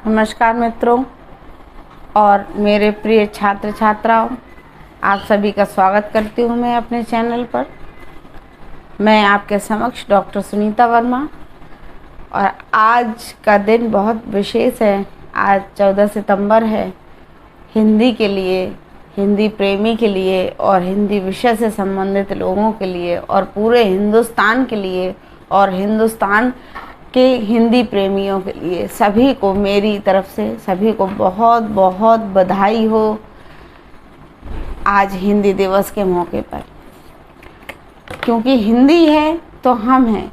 नमस्कार मित्रों और मेरे प्रिय छात्र छात्राओं, आप सभी का स्वागत करती हूँ मैं अपने चैनल पर। मैं आपके समक्ष डॉक्टर सुनीता वर्मा और आज का दिन बहुत विशेष है। आज 14 सितंबर है। हिंदी के लिए, हिंदी प्रेमी के लिए और हिंदी विषय से संबंधित लोगों के लिए और पूरे हिंदुस्तान के लिए और हिंदुस्तान के हिंदी प्रेमियों के लिए सभी को मेरी तरफ से सभी को बहुत बहुत बधाई हो आज हिंदी दिवस के मौके पर। क्योंकि हिंदी है तो हम हैं।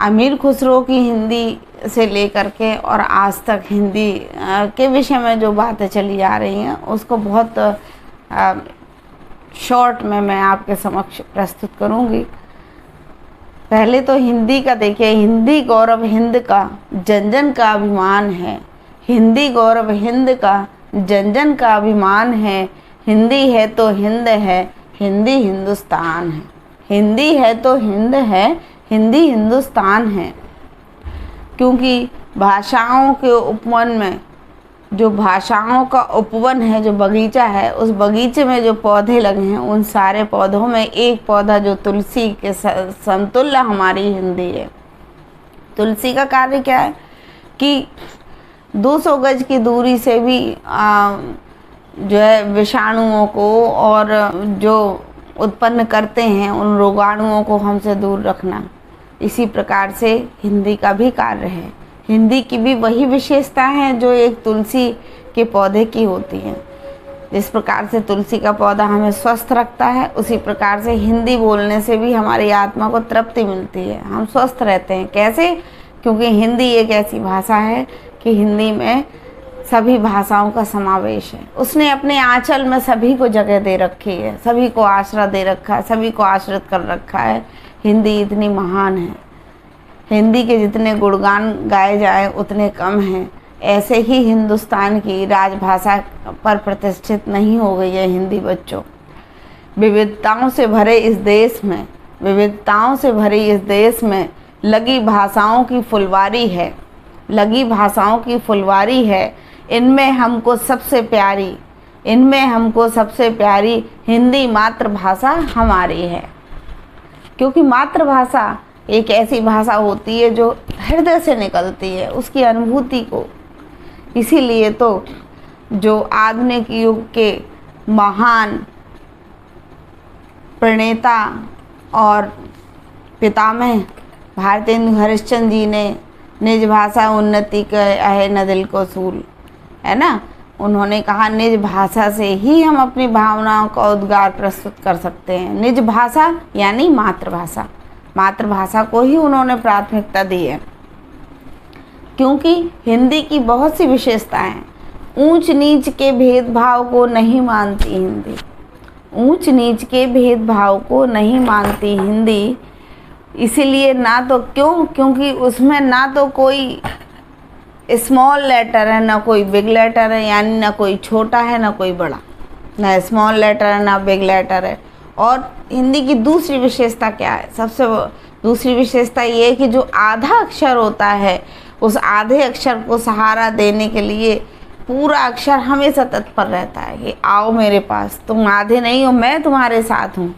अमीर खुसरो की हिंदी से लेकर के और आज तक हिंदी के विषय में जो बातें चली आ रही हैं उसको बहुत शॉर्ट में मैं आपके समक्ष प्रस्तुत करूंगी। पहले तो हिंदी का देखिए, हिंदी गौरव हिंद का, जन जन का अभिमान है। हिंदी गौरव हिंद का, जन जन का अभिमान है। हिंदी है तो हिंद है, हिंदी हिंदुस्तान है। हिंदी है तो हिंद है, हिंदी हिंदुस्तान है। क्योंकि भाषाओं के उपवन में, जो भाषाओं का उपवन है, जो बगीचा है, उस बगीचे में जो पौधे लगे हैं उन सारे पौधों में एक पौधा जो तुलसी के समतुल्य हमारी हिंदी है। तुलसी का कार्य क्या है कि 200 गज की दूरी से भी जो है विषाणुओं को और जो उत्पन्न करते हैं उन रोगाणुओं को हमसे दूर रखना। इसी प्रकार से हिंदी का भी कार्य है। हिंदी की भी वही विशेषताएं हैं जो एक तुलसी के पौधे की होती हैं। जिस प्रकार से तुलसी का पौधा हमें स्वस्थ रखता है, उसी प्रकार से हिंदी बोलने से भी हमारी आत्मा को तृप्ति मिलती है, हम स्वस्थ रहते हैं। कैसे? क्योंकि हिंदी एक ऐसी भाषा है कि हिंदी में सभी भाषाओं का समावेश है। उसने अपने आंचल में सभी को जगह दे रखी है, सभी को आश्रय दे रखा है, सभी को आश्रित कर रखा है। हिंदी इतनी महान है। हिंदी के जितने गुणगान गाए जाएं उतने कम हैं। ऐसे ही हिंदुस्तान की राजभाषा पर प्रतिष्ठित नहीं हो गई है हिंदी बच्चों। विविधताओं से भरे इस देश में, विविधताओं से भरे इस देश में लगी भाषाओं की फुलवारी है, लगी भाषाओं की फुलवारी है। इनमें हमको सबसे प्यारी, इनमें हमको सबसे प्यारी हिंदी मातृभाषा हमारी है। क्योंकि मातृभाषा एक ऐसी भाषा होती है जो हृदय से निकलती है, उसकी अनुभूति को। इसीलिए तो जो आधुनिक युग के महान प्रणेता और पितामह भारतेंदु हरिश्चंद्र जी ने निज भाषा उन्नति कहे न दिल को सूल, है ना। उन्होंने कहा निज भाषा से ही हम अपनी भावनाओं का उद्गार प्रस्तुत कर सकते हैं। निज भाषा यानी मातृभाषा, मातृभाषा को ही उन्होंने प्राथमिकता दी है। क्योंकि हिंदी की बहुत सी विशेषताएं हैं। ऊंच नीच के भेदभाव को नहीं मानती हिंदी, ऊंच नीच के भेदभाव को नहीं मानती हिंदी। इसीलिए ना तो क्योंकि उसमें ना तो कोई स्मॉल लेटर है ना कोई बिग लेटर है, यानी ना कोई छोटा है ना कोई बड़ा, ना स्मॉल लेटर है ना बिग लेटर है। और हिंदी की दूसरी विशेषता क्या है? सबसे दूसरी विशेषता ये है कि जो आधा अक्षर होता है उस आधे अक्षर को सहारा देने के लिए पूरा अक्षर हमेशा तत्पर रहता है कि आओ मेरे पास, तुम आधे नहीं हो, मैं तुम्हारे साथ हूँ।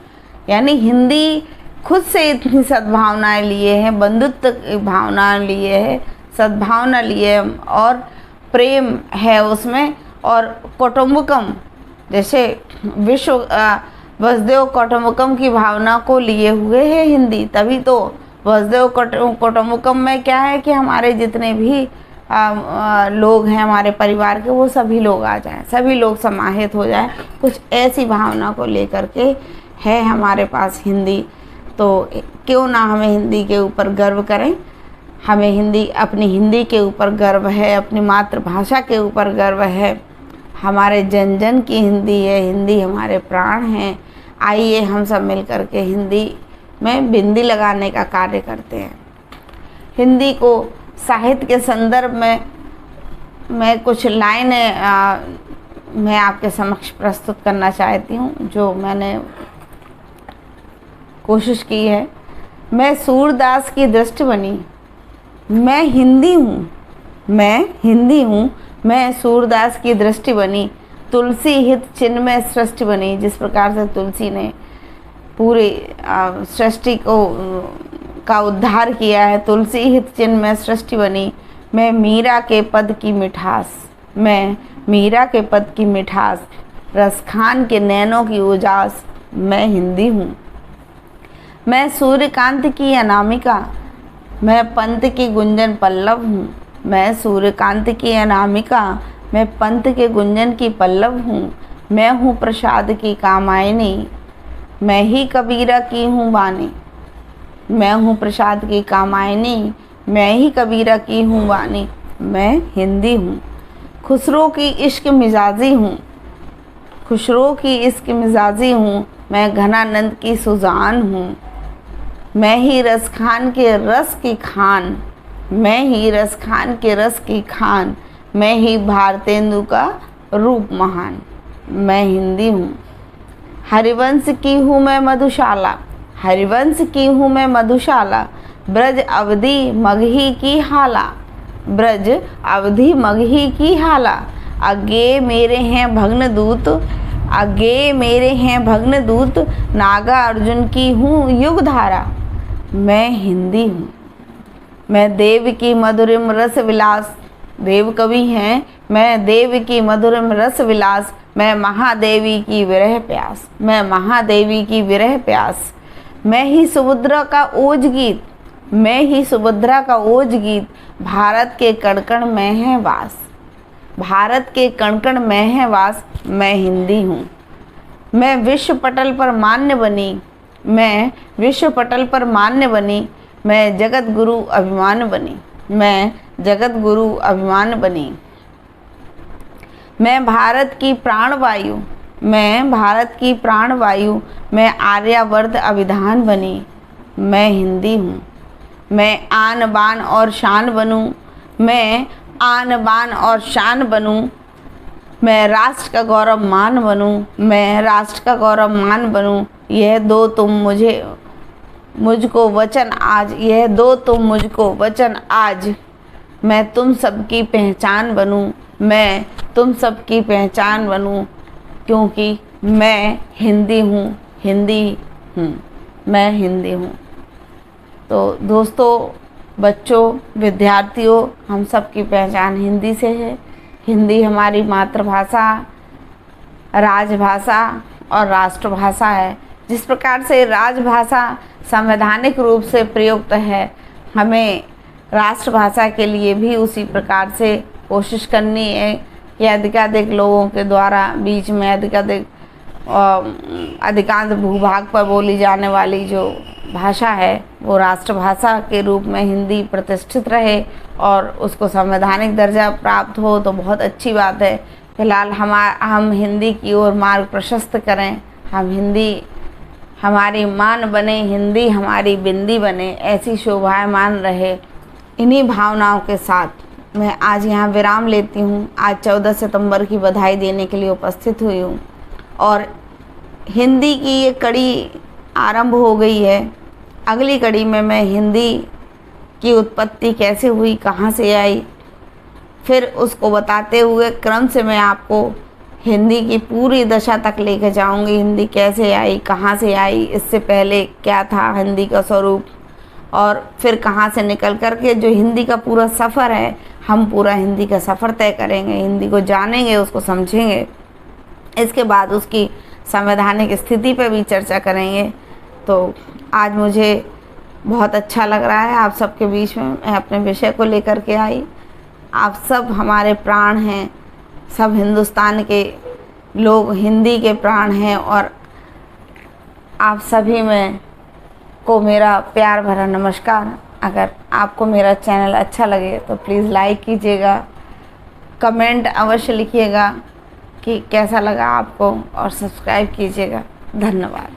यानी हिंदी खुद से इतनी सद्भावनाएं लिए हैं, बंधुत्व की भावनाएं लिए है, सद्भावना लिए और प्रेम है उसमें। और कौटुंबकम, जैसे विश्व वसुदेव कौटुंबकम की भावना को लिए हुए है हिंदी। तभी तो वसुदेव कौटुंबकम में क्या है कि हमारे जितने भी लोग हैं हमारे परिवार के, वो सभी लोग आ जाएं, सभी लोग समाहित हो जाएं। कुछ ऐसी भावना को लेकर के है हमारे पास हिंदी। तो क्यों ना हमें हिंदी के ऊपर गर्व करें। हमें हिंदी, अपनी हिंदी के ऊपर गर्व है, अपनी मातृभाषा के ऊपर गर्व है। हमारे जन जन की हिंदी है, हिंदी हमारे प्राण हैं। आइए हम सब मिल कर के हिंदी में बिंदी लगाने का कार्य करते हैं। हिंदी को साहित्य के संदर्भ में मैं कुछ लाइनें मैं आपके समक्ष प्रस्तुत करना चाहती हूँ, जो मैंने कोशिश की है। मैं सूरदास की दृष्टि बनी, मैं हिंदी हूँ, मैं हिंदी हूँ। मैं सूरदास की दृष्टि बनी, तुलसी हित चिन्ह में सृष्टि बनी। जिस प्रकार से तुलसी ने पूरी सृष्टि को का उद्धार किया है, तुलसी हित चिन्ह में सृष्टि बनी। मैं मीरा के पद की मिठास, मैं मीरा के पद की मिठास, रसखान के नैनों की उजास, मैं हिंदी हूँ। मैं सूर्यकांत की अनामिका, मैं पंत की गुंजन पल्लव हूँ। मैं सूर्यकांत की अनामिका, मैं पंत के गुंजन की पल्लव हूँ। मैं हूँ प्रसाद की कामायनी, मैं ही कबीरा की हूँ बानी। मैं हूँ प्रसाद की कामायनी, मैं ही कबीरा की हूँ बानी। मैं हिंदी हूँ। खुसरो की इश्क मिजाजी हूँ, खुसरो की इश्क मिजाजी हूँ। मैं घनानंद की सुजान हूँ। मैं ही रसखान के रस की खान, मैं ही रसखान के रस की खान। मैं ही भारतेंदु का रूप महान, मैं हिंदी हूँ। हरिवंश की हूँ मैं मधुशाला, हरिवंश की हूँ मैं मधुशाला। ब्रज अवधि मगही की हाला, ब्रज अवधि मगही की हाला। आगे मेरे हैं भग्न दूत, आगे मेरे हैं भग्न दूत। नागा अर्जुन की हूँ युग धारा, मैं हिंदी हूँ। मैं देव की मधुरिम रस विलास, देव कवि हैं। मैं देव की मधुरिम रस विलास, मैं महादेवी की विरह प्यास, मैं महादेवी की विरह प्यास। मैं ही सुभद्रा का ओज गीत, मैं ही सुभद्रा का ओज गीत। भारत के कण कण में है वास, भारत के कण कण में है वास, मैं हिंदी हूँ। मैं विश्व पटल पर मान्य बनी, मैं विश्व पटल पर मान्य बनी। मैं जगत गुरु अभिमान बनी, मैं जगत गुरु अभिमान बनी। मैं भारत की प्राणवायु, मैं भारत की प्राणवायु। मैं आर्यावर्त अभिधान बनी, मैं हिंदी हूँ। मैं आन बान और शान बनूँ, मैं आन बान और शान बनूँ। मैं राष्ट्र का गौरव मान बनूँ, मैं राष्ट्र का गौरव मान बनूँ। यह दो तुम मुझको वचन आज, यह दो तुम मुझको वचन आज। मैं तुम सबकी पहचान बनूँ, मैं तुम सबकी पहचान बनूँ। क्योंकि मैं हिंदी हूँ, हिंदी हूँ, मैं हिंदी हूँ। तो दोस्तों, बच्चों, विद्यार्थियों, हम सब की पहचान हिंदी से है। हिंदी हमारी मातृभाषा, राजभाषा और राष्ट्रभाषा है। जिस प्रकार से राजभाषा संवैधानिक रूप से प्रयुक्त है, हमें राष्ट्रभाषा के लिए भी उसी प्रकार से कोशिश करनी है कि अधिकाधिक लोगों के द्वारा बीच में अधिकांश भूभाग पर बोली जाने वाली जो भाषा है वो राष्ट्रभाषा के रूप में हिंदी प्रतिष्ठित रहे और उसको संवैधानिक दर्जा प्राप्त हो तो बहुत अच्छी बात है। फिलहाल हम हिंदी की ओर मार्ग प्रशस्त करें, हम हिंदी हमारी मान बने, हिंदी हमारी बिंदी बने, ऐसी शोभायमान रहे। इन्हीं भावनाओं के साथ मैं आज यहाँ विराम लेती हूँ। आज 14 सितंबर की बधाई देने के लिए उपस्थित हुई हूँ और हिंदी की ये कड़ी आरंभ हो गई है। अगली कड़ी में मैं हिंदी की उत्पत्ति कैसे हुई, कहाँ से आई, फिर उसको बताते हुए क्रम से मैं आपको हिंदी की पूरी दशा तक लेकर जाऊंगी। हिंदी कैसे आई, कहाँ से आई, इससे पहले क्या था हिंदी का स्वरूप, और फिर कहाँ से निकल कर के जो हिंदी का पूरा सफ़र है, हम पूरा हिंदी का सफ़र तय करेंगे, हिंदी को जानेंगे, उसको समझेंगे। इसके बाद उसकी संवैधानिक स्थिति पर भी चर्चा करेंगे। तो आज मुझे बहुत अच्छा लग रहा है आप सबके बीच में मैं अपने विषय को लेकर के आई। आप सब हमारे प्राण हैं, सब हिंदुस्तान के लोग हिंदी के प्राण हैं और आप सभी में को मेरा प्यार भरा नमस्कार। अगर आपको मेरा चैनल अच्छा लगे तो प्लीज़ लाइक कीजिएगा, कमेंट अवश्य लिखिएगा कि कैसा लगा आपको और सब्सक्राइब कीजिएगा। धन्यवाद।